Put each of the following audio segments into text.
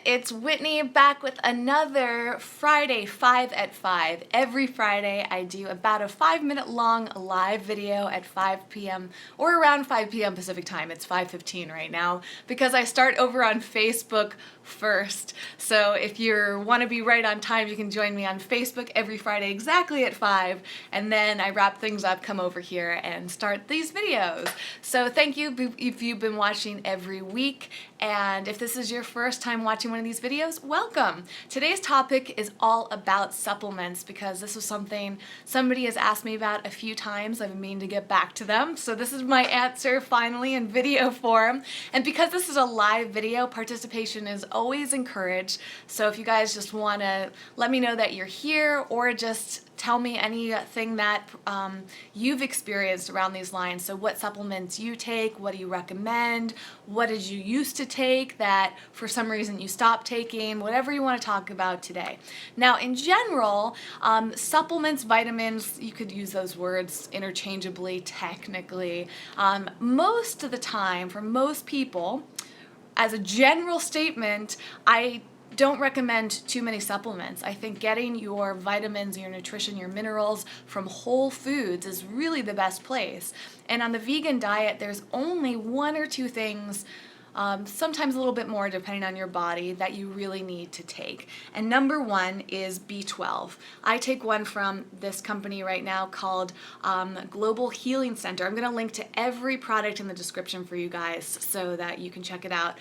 it's Whitney back with another Friday 5 at 5. Every Friday I do about a 5-minute long live video at 5 p.m. or around 5 p.m. Pacific time. It's 5:15 right now because I start over on Facebook first. So if you want to be right on time, you can join me on Facebook every Friday exactly at 5, and then I wrap things up, come over here and start these videos. So thank you if you've been watching every week, and if this is your first time watching one of these videos, welcome. Today's topic is all about supplements because this was something somebody has asked me about a few times. I've been meaning to get back to them, so this is my answer finally in video form. And because this is a live video, participation is always encouraged. So if you guys just want to let me know that you're here, or just tell me anything that you've experienced around these lines. So what supplements you take, what do you recommend, what did you used to take that for some reason you stopped taking, whatever you want to talk about today. Now in general, supplements, vitamins, you could use those words interchangeably technically. Most of the time, for most people, as a general statement, I don't recommend too many supplements. I think getting your vitamins, your nutrition, your minerals from whole foods is really the best place. And on the vegan diet, there's only one or two things, sometimes a little bit more depending on your body, that you really need to take. And number one is B12. I take one from this company right now called Global Healing Center. I'm going to link to every product in the description for you guys so that you can check it out.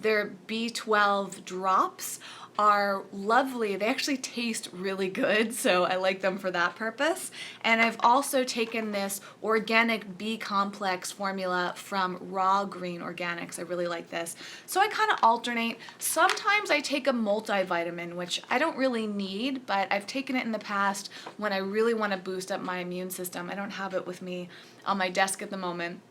Their B12 drops are lovely. They actually taste really good, so I like them for that purpose. And I've also taken this organic B complex formula from Raw Green Organics. I really like this. So I kind of alternate. Sometimes I take a multivitamin, which I don't really need, but I've taken it in the past when I really want to boost up my immune system. I don't have it with me on my desk at the moment.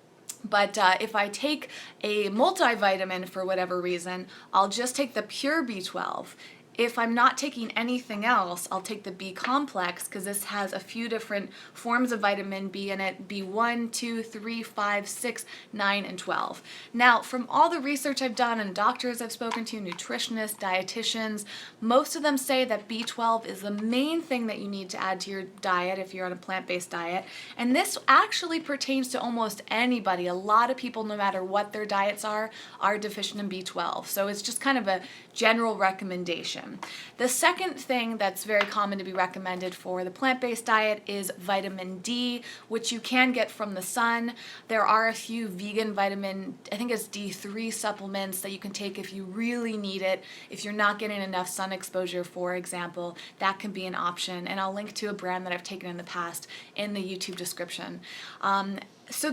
But if I take a multivitamin for whatever reason, I'll just take the pure B12. If I'm not taking anything else, I'll take the B complex because this has a few different forms of vitamin B in it, B1, 2, 3, 5, 6, 9, and 12. Now, from all the research I've done and doctors I've spoken to, nutritionists, dietitians, most of them say that B12 is the main thing that you need to add to your diet if you're on a plant-based diet. And this actually pertains to almost anybody. A lot of people, no matter what their diets are deficient in B12. So it's just kind of a general recommendation. The second thing that's very common to be recommended for the plant-based diet is vitamin D, which you can get from the sun. There are a few vegan vitamin, I think it's D3 supplements that you can take if you really need it. If you're not getting enough sun exposure, for example, that can be an option. And I'll link to a brand that I've taken in the past in the YouTube description. So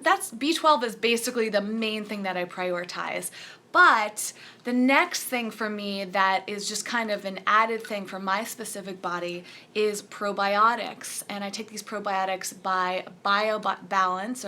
that's B12 is basically the main thing that I prioritize. But the next thing for me that is just kind of an added thing for my specific body is probiotics. And I take these probiotics by Biotic Balance,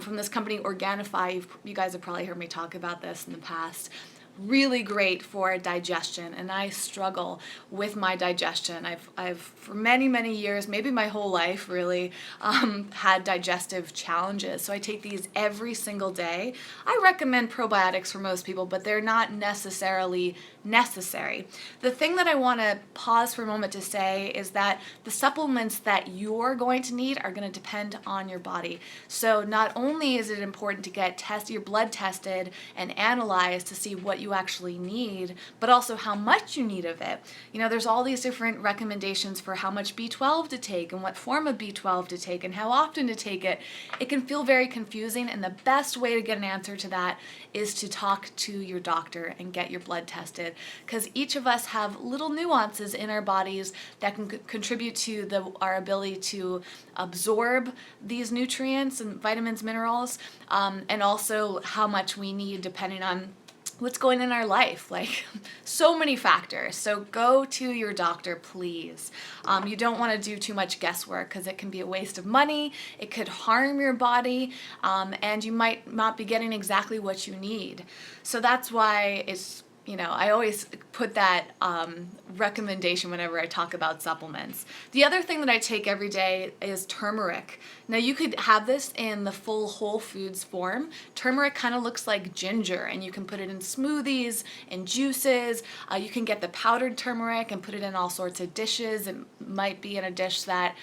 from this company Organifi. You guys have probably heard me talk about this in the past. Really great for digestion, and I struggle with my digestion. I've for many years, maybe my whole life really, had digestive challenges. So I take these every single day. I recommend probiotics for most people, but they're not necessarily necessary. The thing that I want to pause for a moment to say is that the supplements that you're going to need are going to depend on your body. So not only is it important to get your blood tested and analyzed to see what you actually need, but also how much you need of it. You know, there's all these different recommendations for how much B12 to take and what form of B12 to take and how often to take it. It can feel very confusing, and the best way to get an answer to that is to talk to your doctor and get your blood tested, because each of us have little nuances in our bodies that can contribute to our ability to absorb these nutrients and vitamins, minerals, and also how much we need depending on what's going in our life, like so many factors. So go to your doctor, please. You don't want to do too much guesswork because it can be a waste of money, it could harm your body, and you might not be getting exactly what you need. So that's why it's you know, I always put that recommendation whenever I talk about supplements. The other thing that I take every day is turmeric. Now you could have this in the full whole foods form. Turmeric kind of looks like ginger, and you can put it in smoothies, in juices. You can get the powdered turmeric and put it in all sorts of dishes. It might be in a dish that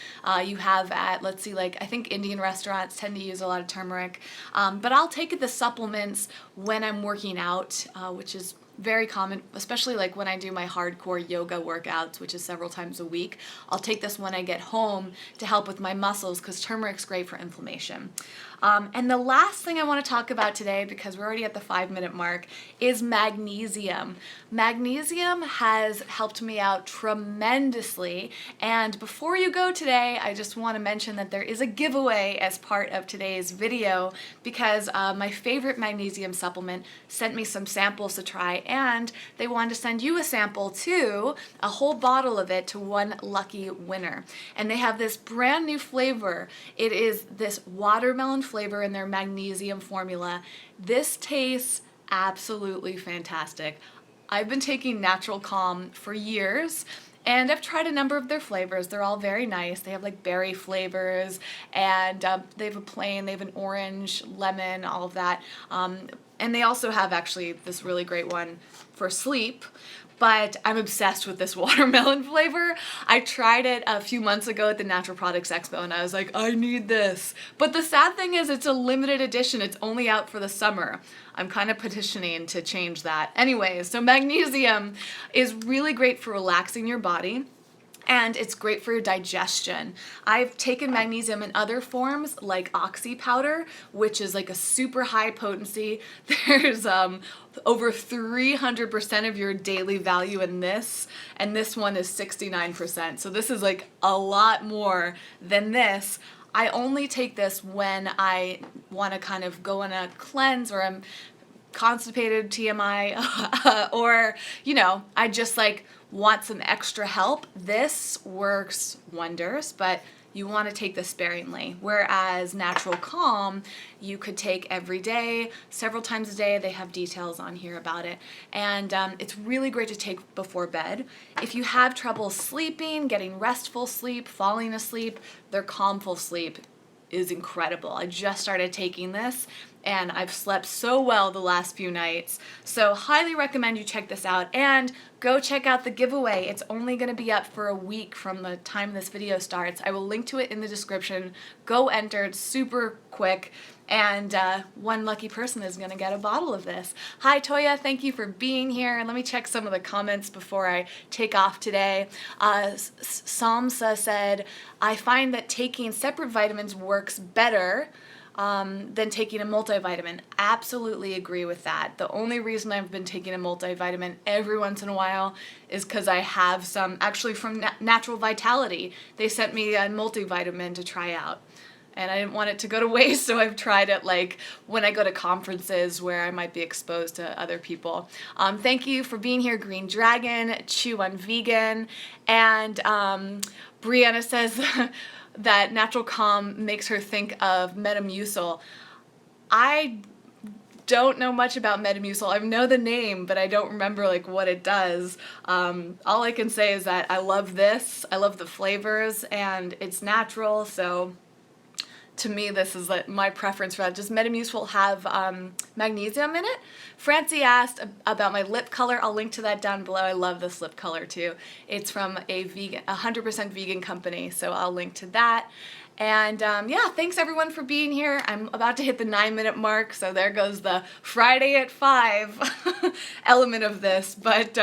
you have at, let's see, like I think Indian restaurants tend to use a lot of turmeric. But I'll take the supplements when I'm working out, which is very common, especially like when I do my hardcore yoga workouts, which is several times a week. I'll take this when I get home to help with my muscles because turmeric's great for inflammation. And the last thing I want to talk about today, because we're already at the 5-minute mark, is magnesium. Magnesium has helped me out tremendously. And before you go today, I just want to mention that there is a giveaway as part of today's video because my favorite magnesium supplement sent me some samples to try, and they wanted to send you a sample too, a whole bottle of it, to one lucky winner. And they have this brand new flavor. It is this watermelon flavor in their magnesium formula. This tastes absolutely fantastic. I've been taking Natural Calm for years, and I've tried a number of their flavors. They're all very nice. They have like berry flavors, and they have a plain, they have an orange, lemon, all of that. And they also have actually this really great one for sleep. But I'm obsessed with this watermelon flavor. I tried it a few months ago at the Natural Products Expo, and I was like, I need this. But the sad thing is it's a limited edition. It's only out for the summer. I'm kind of petitioning to change that. Anyways, so magnesium is really great for relaxing your body. And it's great for your digestion. I've taken magnesium in other forms like oxy powder, which is like a super high potency. There's over 300% of your daily value in this, and this one is 69%. So this is like a lot more than this. I only take this when I want to kind of go on a cleanse, or I'm constipated, TMI, or, you know, I just like want some extra help. This works wonders, but you want to take this sparingly. Whereas Natural Calm, you could take every day, several times a day. They have details on here about it. And it's really great to take before bed. If you have trouble sleeping, getting restful sleep, falling asleep, their Calmful Sleep is incredible. I just started taking this, and I've slept so well the last few nights. So highly recommend you check this out, and go check out the giveaway. It's only going to be up for a week from the time this video starts. I will link to it in the description. Go enter. It's super quick, and one lucky person is going to get a bottle of this. Hi Toya, thank you for being here. And let me check some of the comments before I take off today. Samsa said, I find that taking separate vitamins works better than taking a multivitamin. Absolutely agree with that. The only reason I've been taking a multivitamin every once in a while is because I have some, actually from Natural Vitality. They sent me a multivitamin to try out, and I didn't want it to go to waste, so I've tried it like when I go to conferences where I might be exposed to other people. Thank you for being here, Green Dragon, Chew on Vegan, and Brianna says that Natural Calm makes her think of Metamucil. I don't know much about Metamucil. I know the name, but I don't remember like what it does. All I can say is that I love this. I love the flavors, and it's natural, so to me, this is like my preference for that. Does Metamucil have magnesium in it? Francie asked about my lip color. I'll link to that down below. I love this lip color too. It's from a 100% vegan company, so I'll link to that. And yeah, thanks everyone for being here. I'm about to hit the 9-minute mark, so there goes the Friday at 5 element of this. But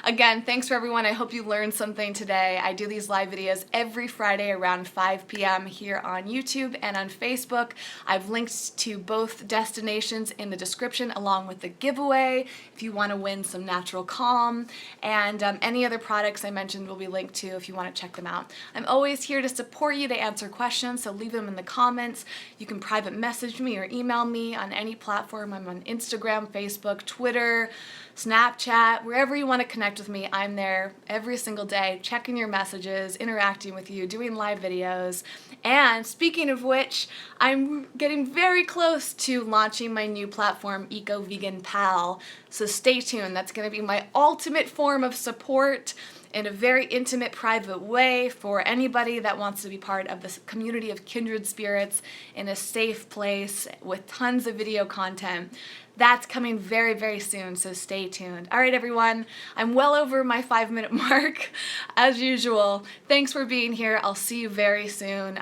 again, thanks for everyone. I hope you learned something today. I do these live videos every Friday around 5 p.m. here on YouTube and on Facebook. I've linked to both destinations in the description along with the giveaway if you want to win some Natural Calm. And any other products I mentioned will be linked to if you want to check them out. I'm always here to support you, to answer questions, questions, so leave them in the comments. You can private message me or email me on any platform. I'm on Instagram, Facebook, Twitter, Snapchat, wherever you want to connect with me, I'm there every single day, checking your messages, interacting with you, doing live videos. And speaking of which, I'm getting very close to launching my new platform, Eco Vegan Pal. So stay tuned. That's going to be my ultimate form of support in a very intimate, private way for anybody that wants to be part of this community of kindred spirits in a safe place with tons of video content. That's coming very, very soon, so stay tuned. All right, everyone, I'm well over my 5-minute mark, as usual. Thanks for being here. I'll see you very soon.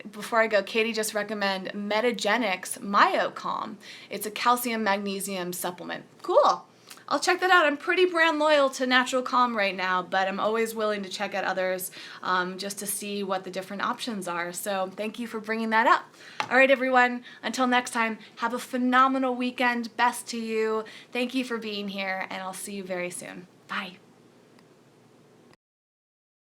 Before I go, Katie just recommended Metagenics MyoCalm. It's a calcium magnesium supplement. Cool. I'll check that out. I'm pretty brand loyal to Natural Calm right now, but I'm always willing to check out others just to see what the different options are. So thank you for bringing that up. All right, everyone, until next time, have a phenomenal weekend. Best to you. Thank you for being here, and I'll see you very soon. Bye.